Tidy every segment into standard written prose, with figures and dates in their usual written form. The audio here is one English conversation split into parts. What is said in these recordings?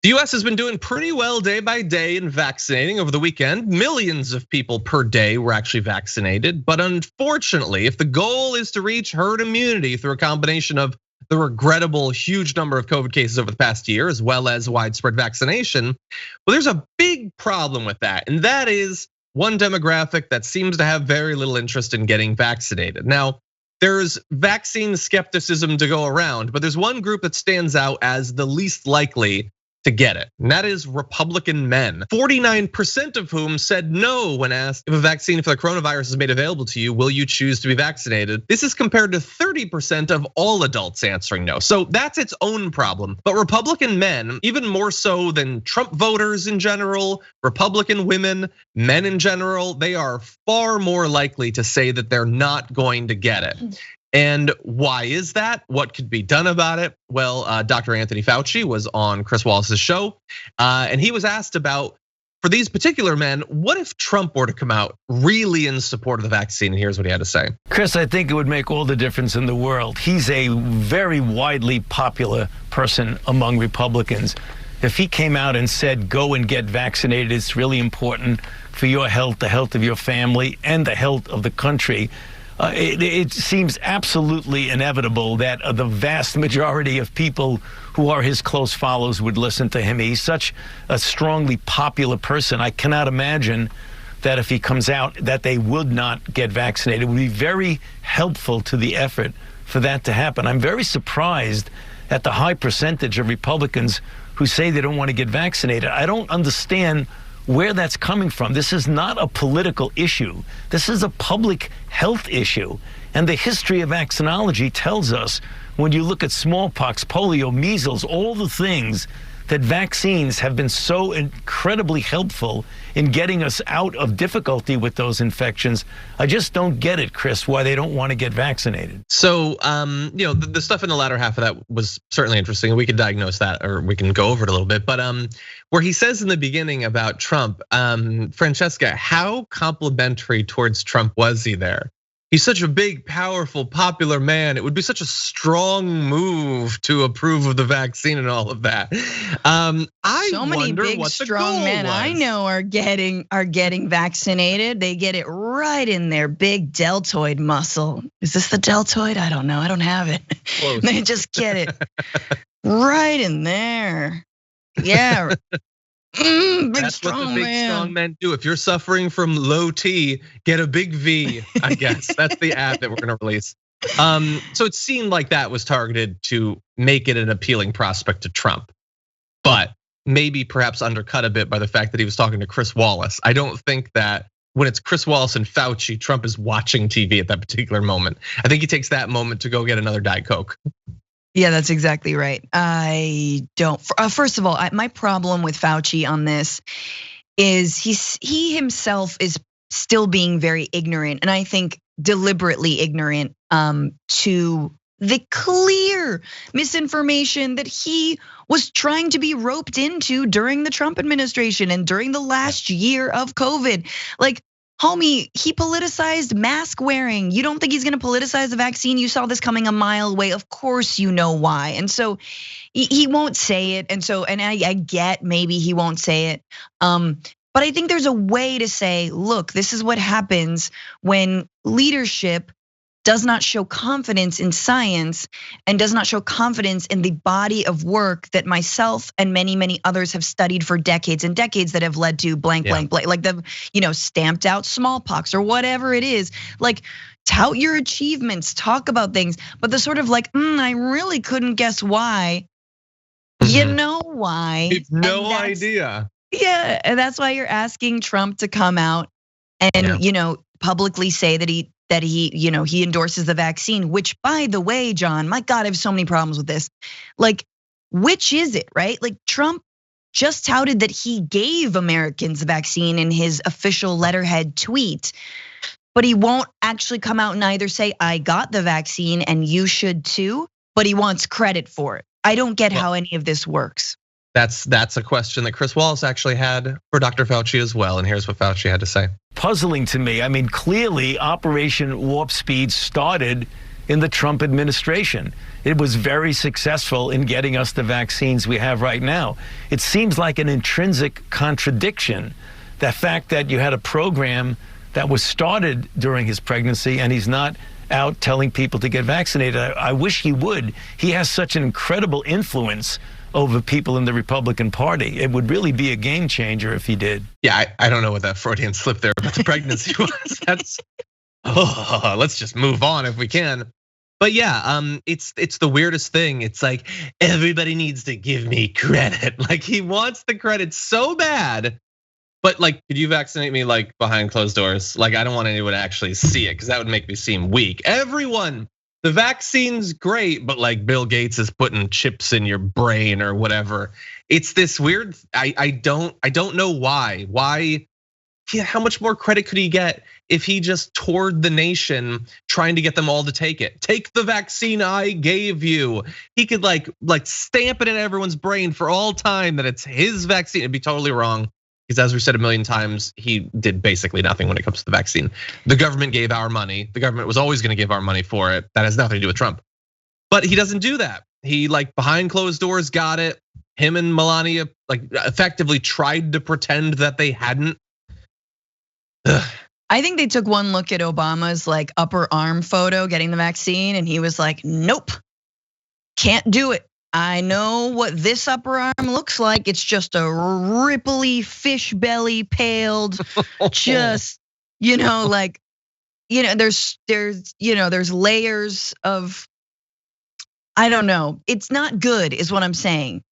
The US has been doing pretty well day by day in vaccinating over the weekend. Millions of people per day were actually vaccinated. But unfortunately, if the goal is to reach herd immunity through a combination of the regrettable huge number of COVID cases over the past year, as well as widespread vaccination, well, there's a big problem with that. And that is one demographic that seems to have very little interest in getting vaccinated. Now, there's vaccine skepticism to go around, but there's one group that stands out as the least likely to get it, and that is Republican men. 49% of whom said no when asked if a vaccine for the coronavirus is made available to you, will you choose to be vaccinated? This is compared to 30% of all adults answering no. So that's its own problem. But Republican men, even more so than Trump voters in general, Republican women, men in general, they are far more likely to say that they're not going to get it. And why is that? What could be done about it? Well, Dr. Anthony Fauci was on Chris Wallace's show, and he was asked about, for these particular men, what if Trump were to come out really in support of the vaccine? And here's what he had to say. Chris, I think it would make all the difference in the world. He's a very widely popular person among Republicans. If he came out and said, go and get vaccinated, it's really important for your health, the health of your family, and the health of the country. It seems absolutely inevitable that the vast majority of people who are his close followers would listen to him. He's such a strongly popular person. I cannot imagine that if he comes out that they would not get vaccinated. It would be very helpful to the effort for that to happen. I'm very surprised at the high percentage of Republicans who say they don't want to get vaccinated. I don't understand where that's coming from. This is not a political issue. This is a public health issue. And the history of vaccinology tells us, when you look at smallpox, polio, measles, all the things that vaccines have been so incredibly helpful in getting us out of difficulty with those infections. I just don't get it, Chris, why they don't want to get vaccinated. So, the stuff in the latter half of that was certainly interesting. We could diagnose that, or we can go over it a little bit. But where he says in the beginning about Trump, Francesca, how complimentary towards Trump was he there? He's such a big, powerful, popular man. It would be such a strong move to approve of the vaccine and all of that. So many big, strong men I know are getting vaccinated. They get it right in their big deltoid muscle. Is this the deltoid? I don't know. I don't have it. Close. They just get it right in there. Yeah. That's what the big strong men do. If you're suffering from low T, get a big V, I guess. That's the ad that we're gonna release. So it seemed like that was targeted to make it an appealing prospect to Trump, but maybe perhaps undercut a bit by the fact that he was talking to Chris Wallace. I don't think that when it's Chris Wallace and Fauci, Trump is watching TV at that particular moment. I think he takes that moment to go get another Diet Coke. Yeah, that's exactly right. I don't. First of all, my problem with Fauci on this is he himself is still being very ignorant, and I think deliberately ignorant to the clear misinformation that he was trying to be roped into during the Trump administration and during the last year of COVID. Like, homie, he politicized mask wearing. You don't think he's gonna politicize the vaccine? You saw this coming a mile away. Of course you know why. And so he won't say it. And I get maybe he won't say it. But I think there's a way to say, look, this is what happens when leadership does not show confidence in science and does not show confidence in the body of work that myself and many, many others have studied for decades and decades that have led to blank, blank, blank, like the, stamped out smallpox or whatever it is. Like, tout your achievements, talk about things, but the sort of like, I really couldn't guess why. You know why? No idea. Yeah, and that's why you're asking Trump to come out and publicly say that he endorses the vaccine, which, by the way, John, my God, I have so many problems with this. Like, which is it, right? Like, Trump just touted that he gave Americans the vaccine in his official letterhead tweet, but he won't actually come out and either say, I got the vaccine and you should too, but he wants credit for it. I don't get how any of this works. That's a question that Chris Wallace actually had for Dr. Fauci as well, and here's what Fauci had to say. Puzzling to me. I mean, clearly Operation Warp Speed started in the Trump administration. It was very successful in getting us the vaccines we have right now. It seems like an intrinsic contradiction, the fact that you had a program that was started during his pregnancy and he's not out telling people to get vaccinated. I wish he would. He has such an incredible influence over people in the Republican Party. It would really be a game changer if he did. Yeah, I don't know what that Freudian slip there about the pregnancy was. That's, let's just move on if we can. But yeah, it's the weirdest thing. It's like, everybody needs to give me credit. Like, he wants the credit so bad. But like, could you vaccinate me like behind closed doors? Like, I don't want anyone to actually see it because that would make me seem weak. Everyone, the vaccine's great, but like Bill Gates is putting chips in your brain or whatever. It's this weird, I don't know why. Why, yeah, how much more credit could he get if he just toured the nation trying to get them all to take it? Take the vaccine I gave you. He could like stamp it in everyone's brain for all time that it's his vaccine. It'd be totally wrong. Because as we said a million times, he did basically nothing when it comes to the vaccine. The government gave our money. The government was always gonna give our money for it. That has nothing to do with Trump. But he doesn't do that. He like behind closed doors got it. Him and Melania like effectively tried to pretend that they hadn't. I think they took one look at Obama's like upper arm photo getting the vaccine and he was like, nope, can't do it. I know what this upper arm looks like. It's just a ripply fish belly paled, just, like, there's layers of, I don't know. It's not good is what I'm saying.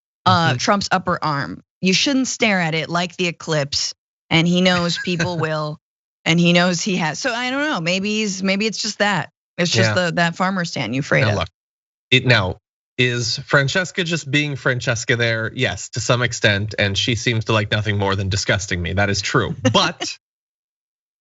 Trump's upper arm. You shouldn't stare at it like the eclipse, and he knows people will, and he knows he has. So I don't know, maybe it's just that. It's just that farmer stand you afraid of. Look, is Francesca just being Francesca there? Yes, to some extent, and she seems to like nothing more than disgusting me. That is true. But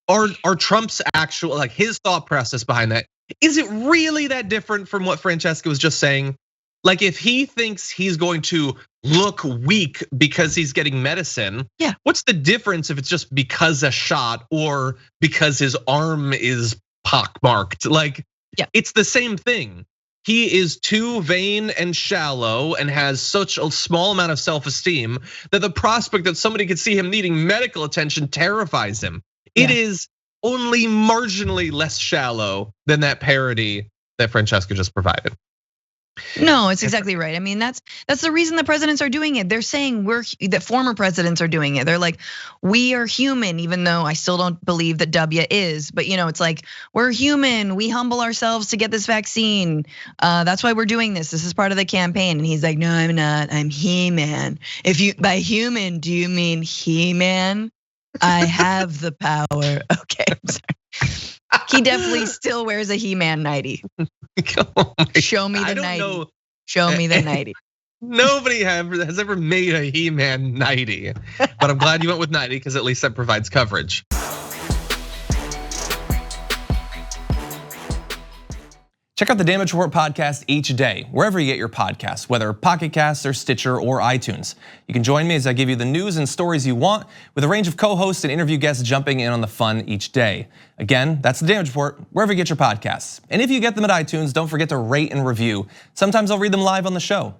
are Trump's actual, like his thought process behind that, is it really that different from what Francesca was just saying? Like if he thinks he's going to look weak because he's getting medicine, yeah. What's the difference if it's just because a shot or because his arm is pockmarked? Like, yeah. It's the same thing. He is too vain and shallow and has such a small amount of self-esteem that the prospect that somebody could see him needing medical attention terrifies him. Yeah. It is only marginally less shallow than that parody that Francesca just provided. No, it's exactly right. I mean, that's the reason the presidents are doing it. They're saying that former presidents are doing it. They're like, we are human, even though I still don't believe that W is. But it's like, we're human. We humble ourselves to get this vaccine. That's why we're doing this. This is part of the campaign. And he's like, no, I'm not. I'm He-Man. If you by human, do you mean He-Man? I have the power. Okay, I'm sorry. He definitely still wears a He-Man nightie. Show me the nightie. Show me the nightie. Nobody has ever made a He-Man nightie, but I'm glad you went with nightie because at least that provides coverage. Check out the Damage Report podcast each day, wherever you get your podcasts, whether Pocket Casts or Stitcher or iTunes. You can join me as I give you the news and stories you want, with a range of co-hosts and interview guests jumping in on the fun each day. Again, that's the Damage Report, wherever you get your podcasts. And if you get them at iTunes, don't forget to rate and review. Sometimes I'll read them live on the show.